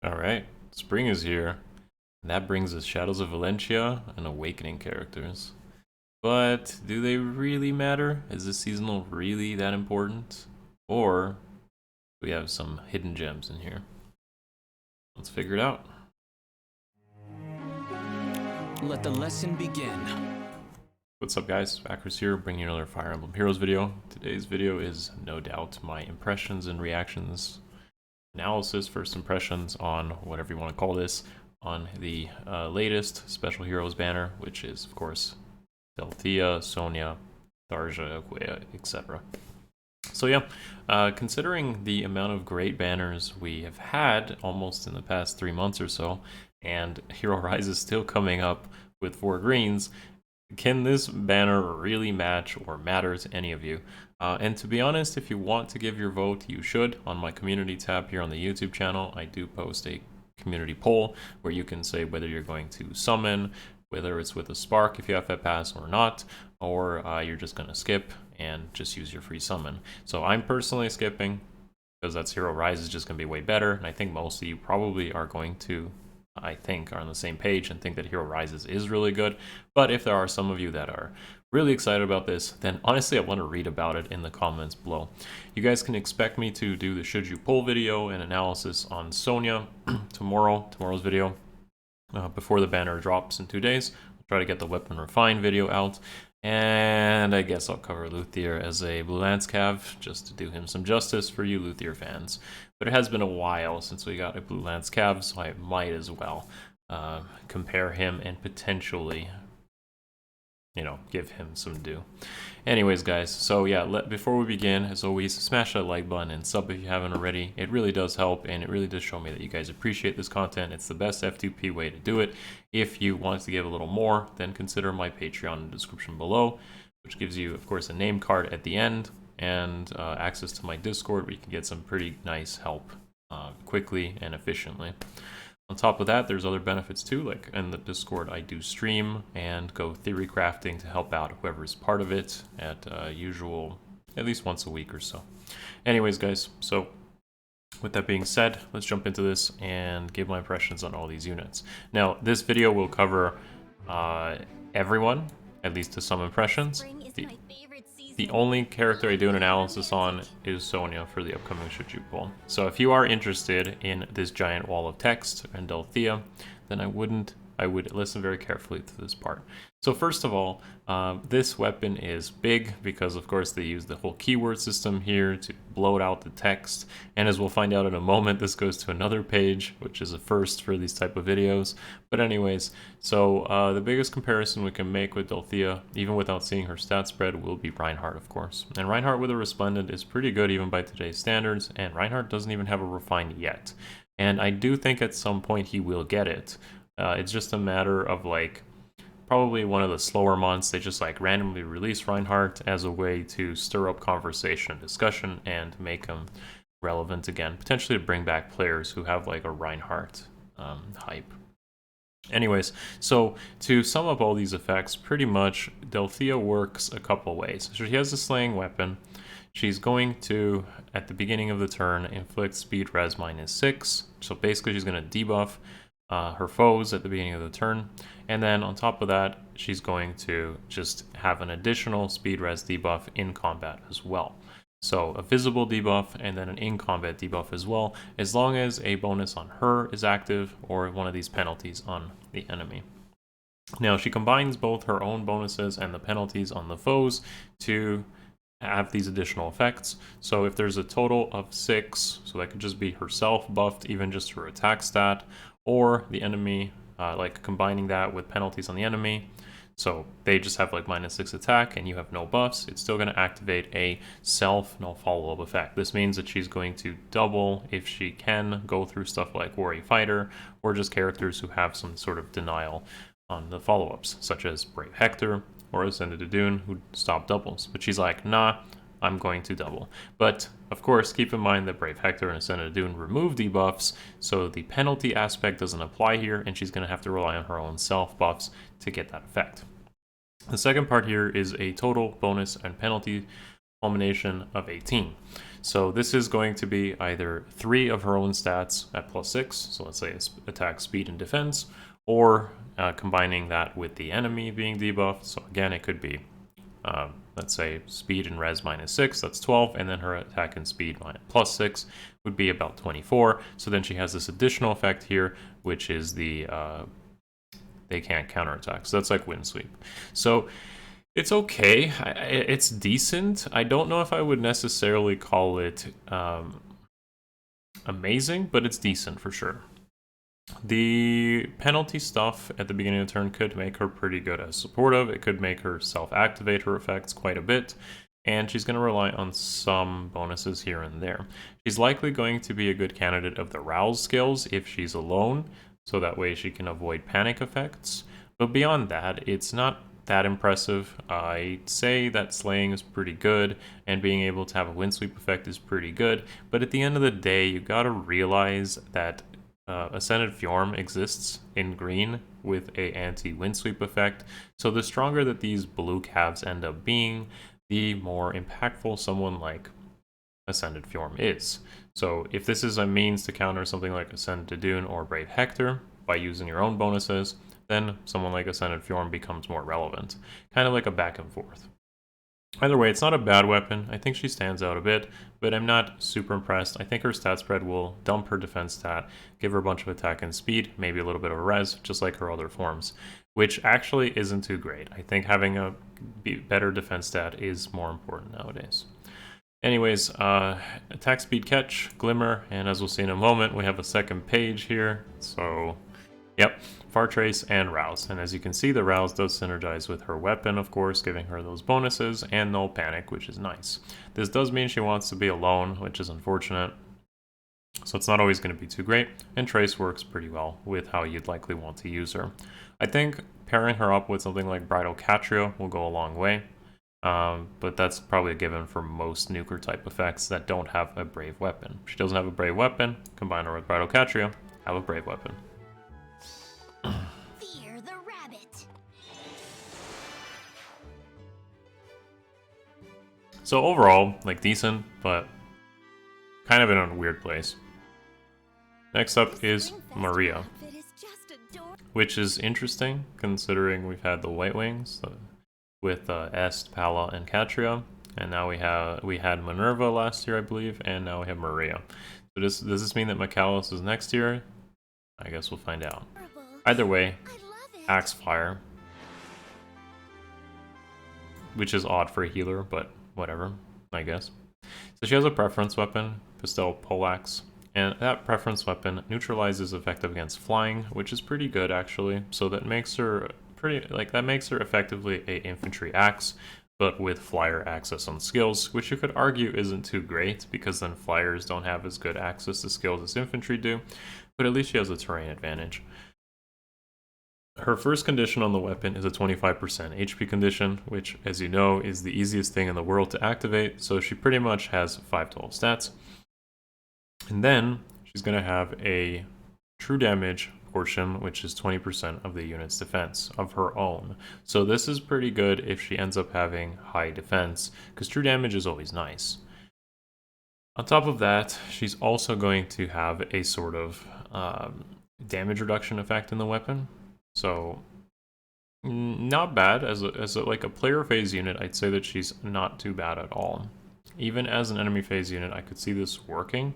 Alright, spring is here, and that brings us Shadows of Valentia and Awakening characters. But do they really matter? Is this seasonal really that important? Or do we have some hidden gems in here? Let's figure it out. Let the lesson begin. What's up guys, Akariss here, bringing you another Fire Emblem Heroes video. Today's video is no doubt my impressions and reactions, analysis, first impressions on whatever you want to call this, on the latest Special Heroes banner, which is of course Delthea, Sonya, Tharja, etc. So yeah, considering the amount of great banners we have had almost in the past 3 months or so, and Hero Rise is still coming up with 4 greens, can this banner really match or matter to any of you? And to be honest, if you want to give your vote, you should. On my community tab here on the YouTube channel, I do post a community poll where you can say whether you're going to summon, whether it's with a spark if you have that pass or not, or you're just going to skip and just use your free summon. So I'm personally skipping because that's Hero Rise is just going to be way better, and I think most of you probably are going to are on the same page and think that Hero Rises is really good. But if there are some of you that are really excited about this, then honestly I want to read about it in the comments below. You guys can expect me to do the should you pull video and analysis on Sonya tomorrow's video, before the banner drops in 2 days. I'll try to get the weapon refine video out, and I guess I'll cover Luthier as a Blue Lance Cav, just to do him some justice for you Luthier fans. But it has been a while since we got a Blue Lance Cav, so I might as well compare him and potentially, give him some due. Anyways, guys, so yeah, before we begin, as always, smash that like button and sub if you haven't already. It really does help, and it really does show me that you guys appreciate this content. It's the best F2P way to do it. If you want to give a little more, then consider my Patreon in the description below, which gives you, of course, a name card at the end, and access to my Discord where you can get some pretty nice help quickly and efficiently. On top of that, there's other benefits too, like in the Discord I do stream and go theory crafting to help out whoever's part of it at usual, at least once a week or so. Anyways guys, so with that being said, let's jump into this and give my impressions on all these units. Now, this video will cover everyone, at least to some impressions. The only character I do an analysis on is Sonya for the upcoming should you pull. So if you are interested in this giant wall of text and Delthea, then I would listen very carefully to this part. So first of all, this weapon is big because of course they use the whole keyword system here to bloat out the text, and as we'll find out in a moment, this goes to another page, which is a first for these type of videos. But anyways, so the biggest comparison we can make with Delthea, even without seeing her stat spread, will be Reinhardt, of course. And Reinhardt with a Resplendent is pretty good even by today's standards, and Reinhardt doesn't even have a refined yet. And I do think at some point he will get it. It's just a matter of like probably one of the slower months. They just like randomly release Reinhardt as a way to stir up conversation and discussion and make him relevant again, potentially to bring back players who have like a Reinhardt hype. Anyways, so to sum up all these effects, pretty much Delthea works a couple ways. So she has a slaying weapon. She's going to, at the beginning of the turn, inflict speed res -6. So basically she's going to debuff her foes at the beginning of the turn, and then on top of that she's going to just have an additional speed res debuff in combat as well. So a visible debuff and then an in combat debuff as well, as long as a bonus on her is active or one of these penalties on the enemy. Now she combines both her own bonuses and the penalties on the foes to have these additional effects. So if there's a total of 6, so that could just be herself buffed, even just her attack stat, or the enemy, like combining that with penalties on the enemy, so they just have like -6 attack and you have no buffs, it's still going to activate a self no follow-up effect. This means that she's going to double if she can go through stuff like Warrior Fighter, or just characters who have some sort of denial on the follow-ups, such as Brave Hector or Ascended Dune, who stop doubles. But she's like, nah, I'm going to double. But of course, keep in mind that Brave Hector and Ascended Dune remove debuffs, so the penalty aspect doesn't apply here, and she's going to have to rely on her own self buffs to get that effect. The second part here is a total bonus and penalty culmination of 18. So this is going to be either 3 of her own stats at +6, so let's say it's attack, speed, and defense, or combining that with the enemy being debuffed. So again, it could be, let's say, speed and res -6, that's 12, and then her attack and speed +6 would be about 24. So then she has this additional effect here, which is the they can't counterattack. So that's like wind sweep. So it's okay. It's decent. I don't know if I would necessarily call it amazing, but it's decent for sure. The penalty stuff at the beginning of the turn could make her pretty good as supportive. It could make her self-activate her effects quite a bit, and she's going to rely on some bonuses here and there. She's likely going to be a good candidate of the Rouse skills if she's alone, so that way she can avoid panic effects. But beyond that, it's not that impressive. I'd say that slaying is pretty good, and being able to have a wind sweep effect is pretty good, but at the end of the day, you gotta realize that Ascended Fjorm exists in green with a anti-wind sweep effect, so the stronger that these blue calves end up being, the more impactful someone like Ascended Fjorm is. So if this is a means to counter something like Ascended Dune or Brave Hector by using your own bonuses, then someone like Ascended Fjorm becomes more relevant. Kind of like a back and forth. Either way, it's not a bad weapon. I think she stands out a bit, but I'm not super impressed. I think her stat spread will dump her defense stat, give her a bunch of attack and speed, maybe a little bit of a res, just like her other forms, which actually isn't too great. I think having a better defense stat is more important nowadays. Anyways, attack, speed, catch, glimmer, and as we'll see in a moment, we have a second page here. So, yep, Far Trace and Rouse. And as you can see, the Rouse does synergize with her weapon, of course, giving her those bonuses, and no panic, which is nice. This does mean she wants to be alone, which is unfortunate. So it's not always going to be too great, and Trace works pretty well with how you'd likely want to use her. I think pairing her up with something like Bridal Catria will go a long way. But that's probably a given for most NUKER type effects that don't have a Brave weapon. If she doesn't have a Brave weapon, combine her with Bridal Catria, have a Brave weapon. Fear the rabbit. So overall, like decent, but kind of in a weird place. Next up is Maria, which is interesting considering we've had the White Wings with Est, Pala, and Catria, and now we had Minerva last year, I believe, and now we have Maria. So does this mean that Michaelis is next year? I guess we'll find out. Either way, Axe Fire, which is odd for a healer, but whatever, I guess. So she has a preference weapon, Pastel Poleaxe, and that preference weapon neutralizes effective against flying, which is pretty good actually. So that makes her effectively a infantry axe, but with flyer access on skills, which you could argue isn't too great because then flyers don't have as good access to skills as infantry do, but at least she has a terrain advantage. Her first condition on the weapon is a 25% HP condition, which, as you know, is the easiest thing in the world to activate, so she pretty much has 5 total stats. And then she's going to have a true damage portion, which is 20% of the unit's defense of her own. So this is pretty good if she ends up having high defense, because true damage is always nice. On top of that, she's also going to have a sort of damage reduction effect in the weapon. So not bad as like a player phase unit. I'd say that she's not too bad at all. Even as an enemy phase unit, I could see this working.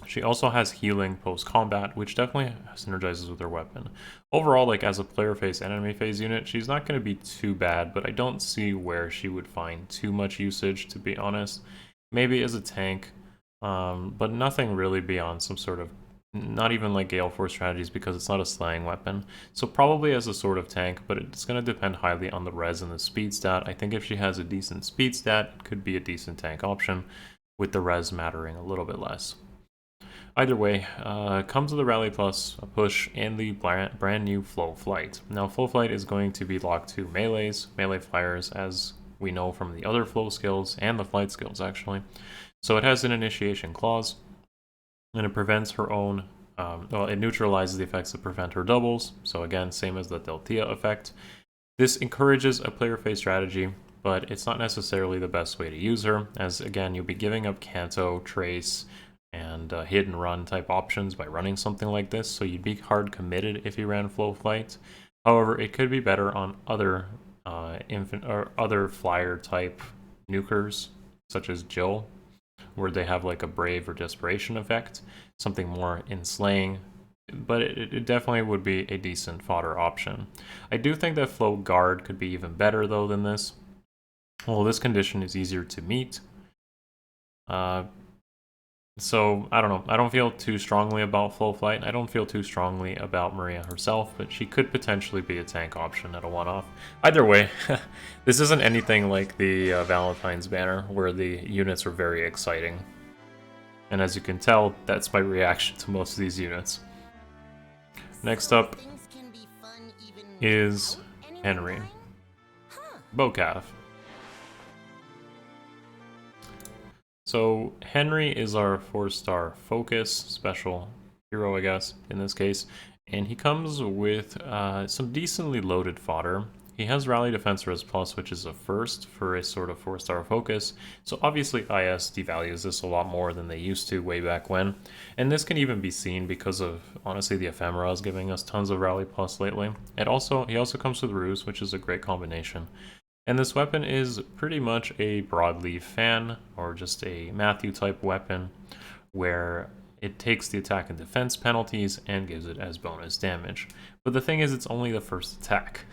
She also has healing post-combat, which definitely synergizes with her weapon. Overall, like as a player phase and enemy phase unit, she's not going to be too bad, but I don't see where she would find too much usage, to be honest. Maybe as a tank, but nothing really beyond some sort of, not even like Gale Force strategies because it's not a slaying weapon. So probably as a sort of tank, but it's going to depend highly on the res and the speed stat. I think if she has a decent speed stat, it could be a decent tank option, with the res mattering a little bit less. Either way, comes with a Rally Plus, a push, and the brand new Flow Flight. Now, Flow Flight is going to be locked to melee flyers, as we know from the other flow skills and the flight skills, actually. So it has an initiation clause, and it prevents her own, well, it neutralizes the effects that prevent her doubles. So again, same as the Delthea effect. This encourages a player phase strategy, but it's not necessarily the best way to use her, as again, you'll be giving up Canto, Trace, and hit and run type options by running something like this, so you'd be hard committed if you ran Flow Flight. However, it could be better on other other flyer type nukers, such as Jill, where they have like a Brave or Desperation effect, something more in slaying, but it definitely would be a decent fodder option. I do think that Flow Guard could be even better though than this. Well, this condition is easier to meet. So, I don't know. I don't feel too strongly about Flow Flight. I don't feel too strongly about Maria herself, but she could potentially be a tank option at a one-off. Either way, this isn't anything like the Valentine's banner, where the units are very exciting. And as you can tell, that's my reaction to most of these units. Next up is Henry. Bocaf. So Henry is our 4-star focus special hero, I guess, in this case, and he comes with some decently loaded fodder. He has Rally Defense Res Plus, which is a first for a sort of 4-star focus, so obviously IS devalues this a lot more than they used to way back when, and this can even be seen because of, honestly, the Ephemera is giving us tons of Rally Plus lately. He also comes with Ruse, which is a great combination. And this weapon is pretty much a broadleaf fan, or just a Matthew type weapon, where it takes the attack and defense penalties and gives it as bonus damage. But the thing is, it's only the first attack.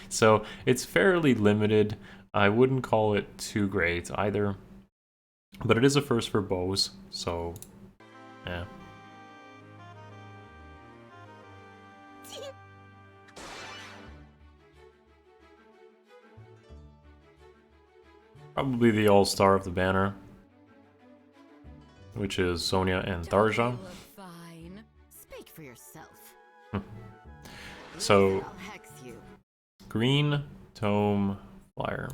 So it's fairly limited. I wouldn't call it too great either. But it is a first for bows, so yeah. Probably the all-star of the banner, which is Sonya and Tharja. Fine. Speak for yourself. So, green tome flyer.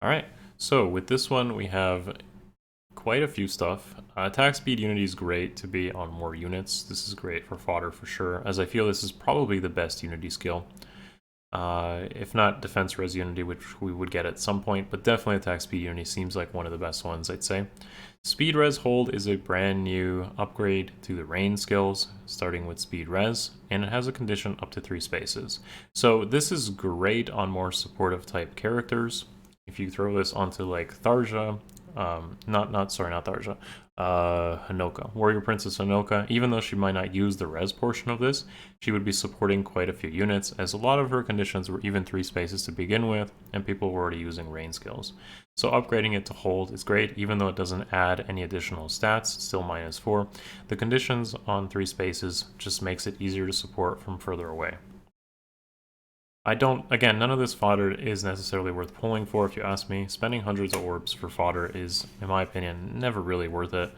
Alright, so with this one we have quite a few stuff. Attack speed unity is great to be on more units. This is great for fodder for sure, as I feel this is probably the best unity skill. If not defense res unity, which we would get at some point, but definitely attack speed unity seems like one of the best ones, I'd say. Speed res hold is a brand new upgrade to the rain skills, starting with speed res, and it has a condition up to 3 spaces. So this is great on more supportive type characters. If you throw this onto like Tharja, not Tharja, Hanoka, Warrior Princess Hanoka, even though she might not use the res portion of this, she would be supporting quite a few units, as a lot of her conditions were even 3 spaces to begin with, and people were already using rain skills. So upgrading it to hold is great, even though it doesn't add any additional stats, it's still -4. The conditions on 3 spaces just makes it easier to support from further away. Again, none of this fodder is necessarily worth pulling for, if you ask me. Spending hundreds of orbs for fodder is, in my opinion, never really worth it.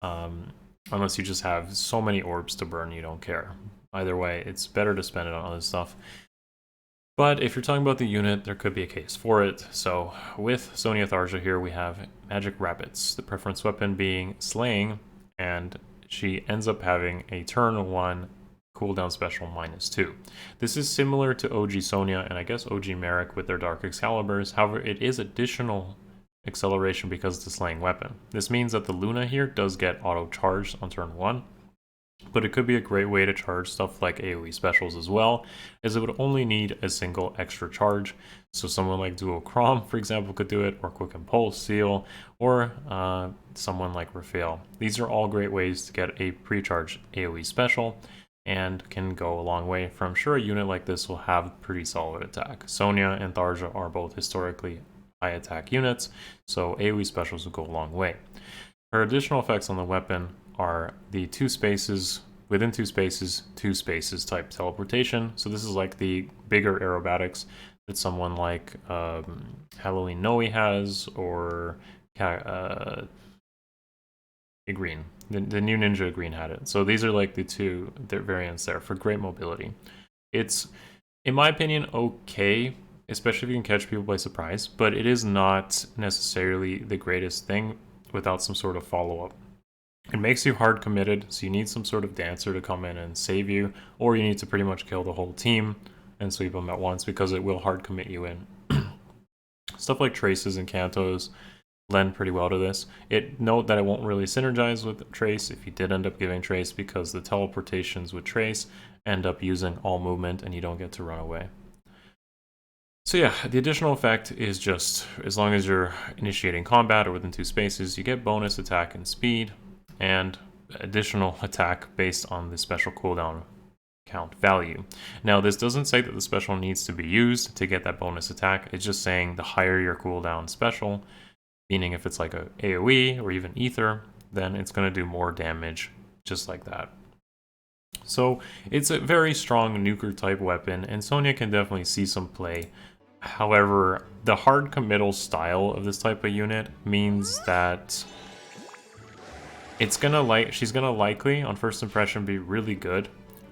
Unless you just have so many orbs to burn you don't care. Either way, it's better to spend it on other stuff. But if you're talking about the unit, there could be a case for it. So with Sonya Tharja here, we have Magic Rabbits, the preference weapon being Slaying, and she ends up having a turn 1 cooldown special -2. This is similar to OG Sonya and I guess OG Merrick with their Dark Excaliburs, however it is additional acceleration because it's a slaying weapon. This means that the Luna here does get auto-charged on turn 1, but it could be a great way to charge stuff like AOE specials as well, as it would only need a single extra charge. So someone like Duo Crom, for example, could do it, or Quick Impulse, Seal, or someone like Raphael. These are all great ways to get a pre-charged AOE special, and can go a long way from sure a unit like this will have pretty solid attack. Sonya and Tharja are both historically high attack units, so AoE specials will go a long way. Her additional effects on the weapon are the 2 spaces, within 2 spaces type teleportation. So this is like the bigger aerobatics that someone like Halloween Noe has, or Green. The new Ninja Green had it. So these are like their variants there for great mobility. It's, in my opinion, okay, especially if you can catch people by surprise, but it is not necessarily the greatest thing without some sort of follow-up. It makes you hard committed, so you need some sort of dancer to come in and save you, or you need to pretty much kill the whole team and sweep them at once because it will hard commit you in. Stuff like traces and cantos lend pretty well to this. Note that it won't really synergize with Trace if you did end up giving Trace, because the teleportations with Trace end up using all movement and you don't get to run away. So yeah, the additional effect is just, as long as you're initiating combat or within 2 spaces, you get bonus attack and speed, and additional attack based on the special cooldown count value. Now, this doesn't say that the special needs to be used to get that bonus attack. It's just saying the higher your cooldown special, meaning if it's like a AOE or even Aether, then it's going to do more damage just like that. So it's a very strong NUKER type weapon, and Sonya can definitely see some play. However, the hard committal style of this type of unit means that she's gonna likely, on first impression, be really good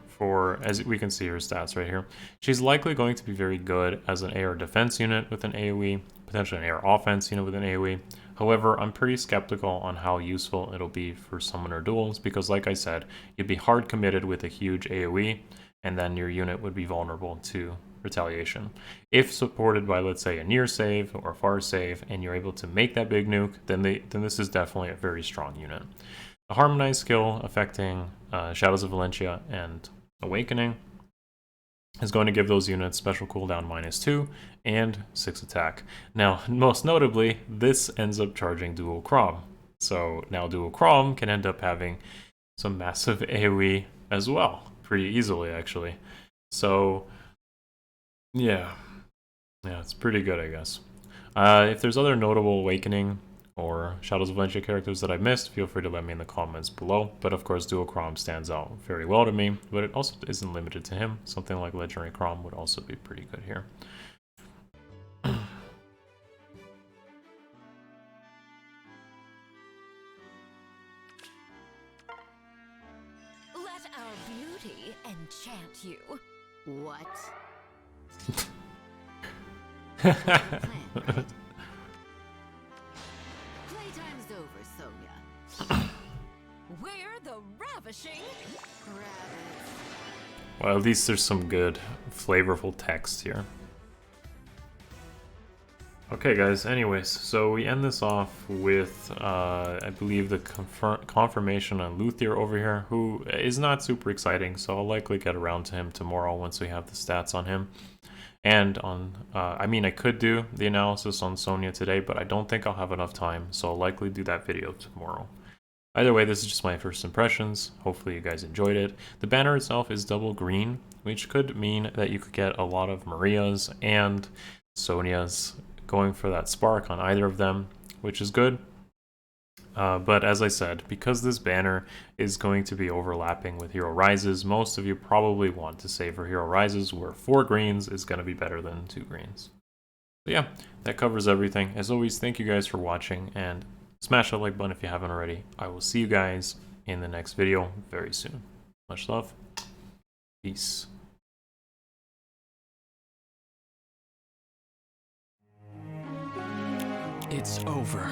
for, as we can see her stats right here. She's likely going to be very good as an AR defense unit with an AoE, potentially an AR offense unit with an AoE. However, I'm pretty skeptical on how useful it'll be for Summoner Duels, because like I said, you'd be hard committed with a huge AoE, and then your unit would be vulnerable to retaliation. If supported by, let's say, a near save or a far save, and you're able to make that big nuke, then this is definitely a very strong unit. A harmonized skill affecting Shadows of Valentia and Awakening is going to give those units special cooldown -2 and 6 attack. Now, most notably, this ends up charging dual Crom. So now dual Crom can end up having some massive AoE as well, pretty easily actually. So yeah, it's pretty good, I guess. If there's other notable Awakening or Shadows of Valentia characters that I missed, feel free to let me in the comments below. But of course, Dual Crom stands out very well to me, but it also isn't limited to him. Something like Legendary Crom would also be pretty good here. Let our beauty enchant you. What? Playtime's over, Sonya. We're the ravishing rabbits. Well, at least there's some good, flavorful text here. Okay, guys, anyways, so we end this off with, I believe, the confirmation on Luthier over here, who is not super exciting, so I'll likely get around to him tomorrow once we have the stats on him. And on, I mean, I could do the analysis on Sonya today, but I don't think I'll have enough time, so I'll likely do that video tomorrow. Either way, this is just my first impressions. Hopefully you guys enjoyed it. The banner itself is double green, which could mean that you could get a lot of Maria's and Sonya's going for that spark on either of them, which is good. But as I said, because this banner is going to be overlapping with Hero Rises, most of you probably want to save for Hero Rises, where 4 greens is going to be better than 2 greens. But yeah, that covers everything. As always, thank you guys for watching, and smash that like button if you haven't already. I will see you guys in the next video very soon. Much love. Peace. It's over.